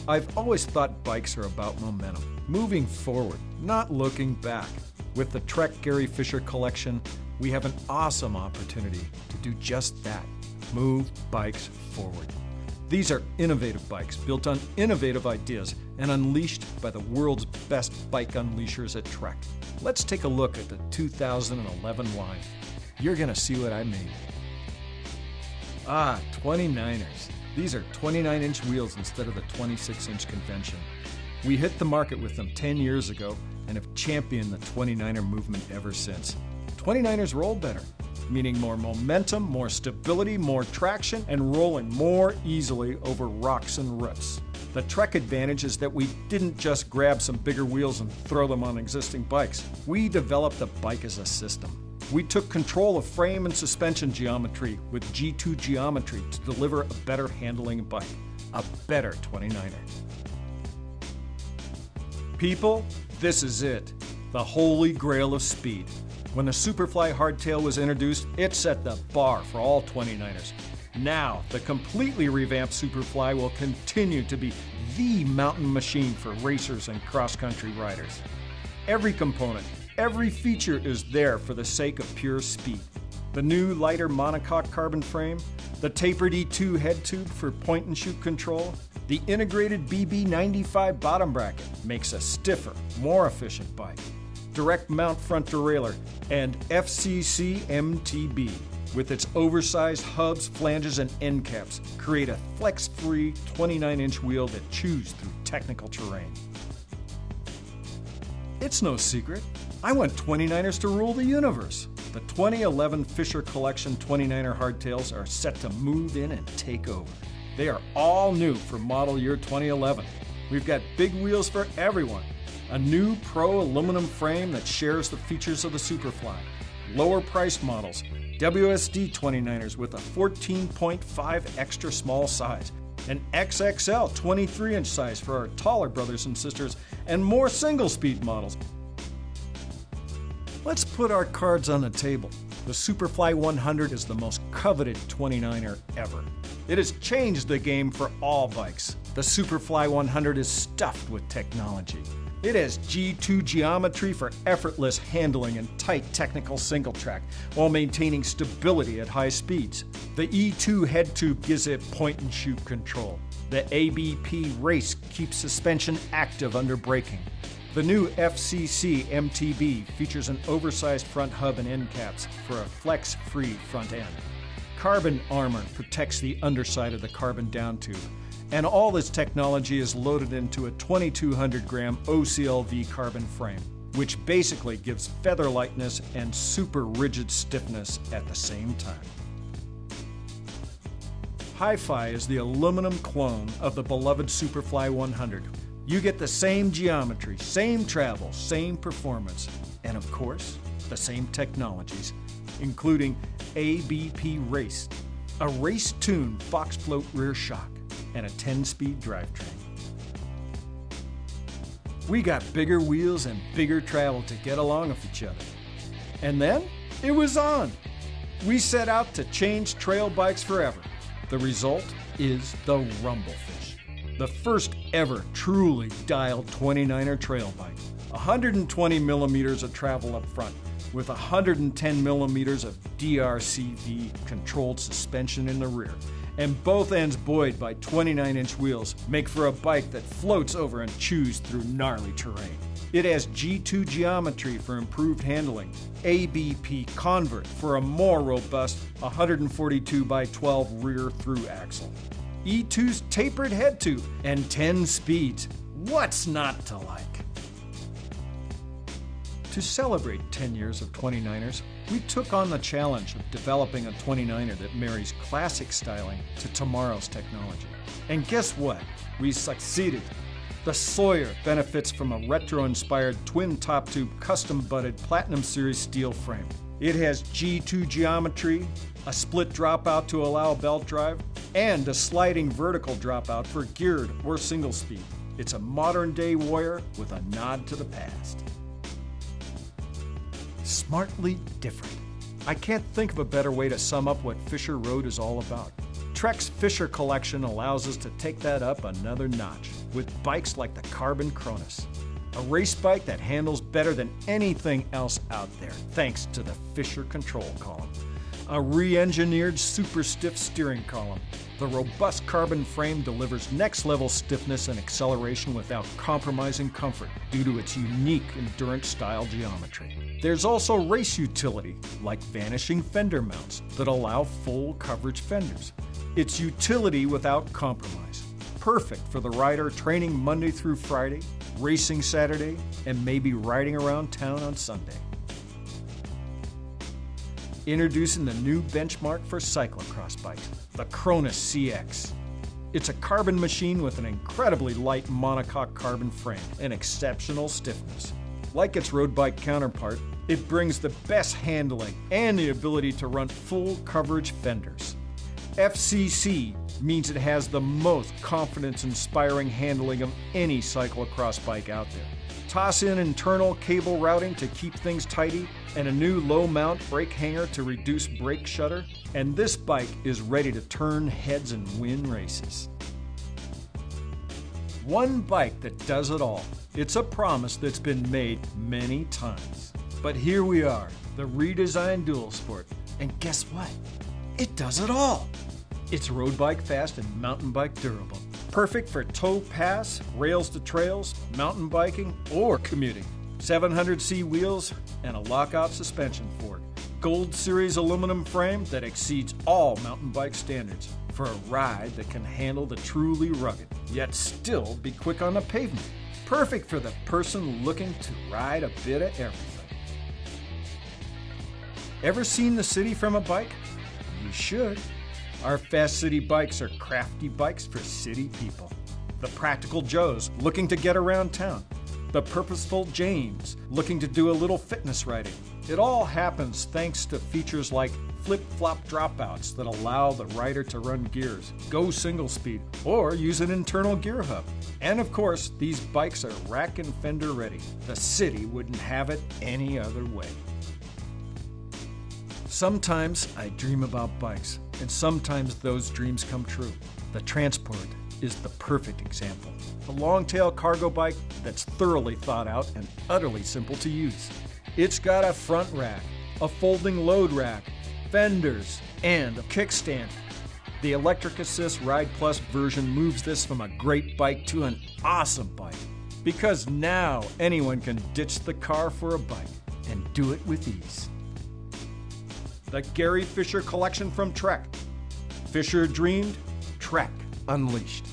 I've always thought bikes are about momentum, moving forward, not looking back. With the Trek Gary Fisher collection, we have an awesome opportunity to do just that, move bikes forward. These are innovative bikes built on innovative ideas and unleashed by the world's best bike unleashers at Trek. Let's take a look at the 2011 line. You're gonna see what I mean. 29ers. These are 29-inch wheels instead of the 26-inch convention. We hit the market with them 10 years ago and have championed the 29er movement ever since. 29ers roll better, meaning more momentum, more stability, more traction, and rolling more easily over rocks and ruts. The Trek advantage is that we didn't just grab some bigger wheels and throw them on existing bikes. We developed the bike as a system. We took control of frame and suspension geometry with G2 geometry to deliver a better handling bike, a better 29er. People, this is it, the holy grail of speed. When the Superfly Hardtail was introduced, it set the bar for all 29ers. Now, the completely revamped Superfly will continue to be the mountain machine for racers and cross-country riders. Every component, every feature is there for the sake of pure speed. The new lighter monocoque carbon frame, the tapered E2 head tube for point-and-shoot control, the integrated BB95 bottom bracket makes a stiffer, more efficient bike. Direct mount front derailleur, and FCC MTB with its oversized hubs, flanges, and end caps create a flex-free 29-inch wheel that chews through technical terrain. It's no secret, I want 29ers to rule the universe. The 2011 Fisher Collection 29er hardtails are set to move in and take over. They are all new for model year 2011. We've got big wheels for everyone. A new Pro aluminum frame that shares the features of the Superfly. Lower priced models, WSD 29ers with a 14.5 extra small size, an XXL 23-inch size for our taller brothers and sisters, and more single-speed models. Let's put our cards on the table. The Superfly 100 is the most coveted 29er ever. It has changed the game for all bikes. The Superfly 100 is stuffed with technology. It has G2 geometry for effortless handling and tight technical single track while maintaining stability at high speeds. The E2 head tube gives it point-and-shoot control. The ABP Race keeps suspension active under braking. The new FCC MTB features an oversized front hub and end caps for a flex-free front end. Carbon armor protects the underside of the carbon down tube. And all this technology is loaded into a 2,200-gram OCLV carbon frame, which basically gives feather lightness and super rigid stiffness at the same time. Hi-Fi is the aluminum clone of the beloved Superfly 100. You get the same geometry, same travel, same performance, and of course, the same technologies, including ABP Race, a race-tuned Fox float rear shock, and a 10-speed drivetrain. We got bigger wheels and bigger travel to get along with each other. And then, it was on! We set out to change trail bikes forever. The result is the Rumblefish, the first ever truly dialed 29er trail bike. 120 millimeters of travel up front, with 110 millimeters of DRCV controlled suspension in the rear, and both ends buoyed by 29-inch wheels make for a bike that floats over and chews through gnarly terrain. It has G2 geometry for improved handling, ABP Convert for a more robust 142 by 12 rear through axle, E2's tapered head tube, and 10 speeds. What's not to like? To celebrate 10 years of 29ers, we took on the challenge of developing a 29er that marries classic styling to tomorrow's technology. And guess what? We succeeded. The Sawyer benefits from a retro-inspired twin top tube custom-butted Platinum Series steel frame. It has G2 geometry, a split dropout to allow belt drive, and a sliding vertical dropout for geared or single speed. It's a modern-day warrior with a nod to the past. Smartly different. I can't think of a better way to sum up what Fisher Road is all about. Trek's Fisher collection allows us to take that up another notch with bikes like the Carbon Cronus, a race bike that handles better than anything else out there thanks to the Fisher control column, a re-engineered super stiff steering column. The robust carbon frame delivers next-level stiffness and acceleration without compromising comfort due to its unique endurance-style geometry. There's also race utility, like vanishing fender mounts that allow full coverage fenders. It's utility without compromise, perfect for the rider training Monday through Friday, racing Saturday, and maybe riding around town on Sunday. Introducing the new benchmark for cyclocross bikes, the Cronus CX. It's a carbon machine with an incredibly light monocoque carbon frame and exceptional stiffness. Like its road bike counterpart, it brings the best handling and the ability to run full coverage fenders. FCC means it has the most confidence-inspiring handling of any cyclocross bike out there. Toss in internal cable routing to keep things tidy, and a new low-mount brake hanger to reduce brake shudder, and this bike is ready to turn heads and win races. One bike that does it all. It's a promise that's been made many times. But here we are, the redesigned Dual Sport, and guess what? It does it all. It's road bike fast and mountain bike durable. Perfect for tow pass, rails to trails, mountain biking, or commuting. 700C wheels and a lockout suspension fork. Gold Series aluminum frame that exceeds all mountain bike standards for a ride that can handle the truly rugged, yet still be quick on the pavement. Perfect for the person looking to ride a bit of everything. Ever seen the city from a bike? You should. Our Fast City bikes are crafty bikes for city people. The Practical Joes looking to get around town. The Purposeful James looking to do a little fitness riding. It all happens thanks to features like flip-flop dropouts that allow the rider to run gears, go single speed, or use an internal gear hub. And of course, these bikes are rack and fender ready. The city wouldn't have it any other way. Sometimes I dream about bikes, and sometimes those dreams come true. The Transport is the perfect example. A long-tail cargo bike that's thoroughly thought out and utterly simple to use. It's got a front rack, a folding load rack, fenders, and a kickstand. The Electric Assist Ride Plus version moves this from a great bike to an awesome bike. Because now anyone can ditch the car for a bike and do it with ease. The Gary Fisher collection from Trek. Fisher dreamed, Trek unleashed.